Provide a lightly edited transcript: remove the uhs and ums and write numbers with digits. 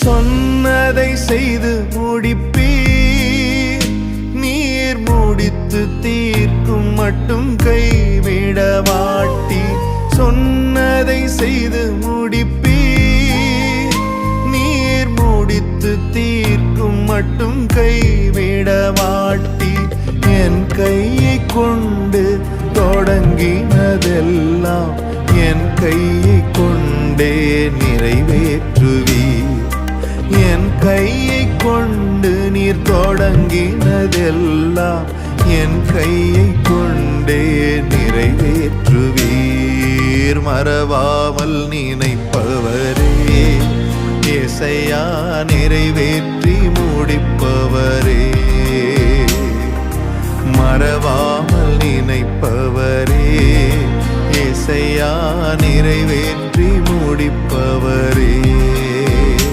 சொன்னதை செய்து முடிப்பீர். நீர் முடித்து தீர்க்கும் மட்டும் கைவிட மாட்டீர். சொன்னதை செய்து முடிப்பீர். நீர் முடித்து தீர்க்கும் மட்டும் கைவிட மாட்டீர். என் கையை கொண்டு தொடங்கினதெல்லாம் என் கையை கொண்டே நிறைவேற்றுவீர். என் கையை கொண்டு நீர் தொடங்கினதெல்லாம் என் கையை கொண்டே நிறைவேற்றுவீர். மறவாமல் நினைப்பவரே, ஏசையா நிறைவேற்றி முடிப்பவரே. மறவாமல் நினைப்பவரே, ஏசையா நிறைவேற்றி முடிப்பவரே.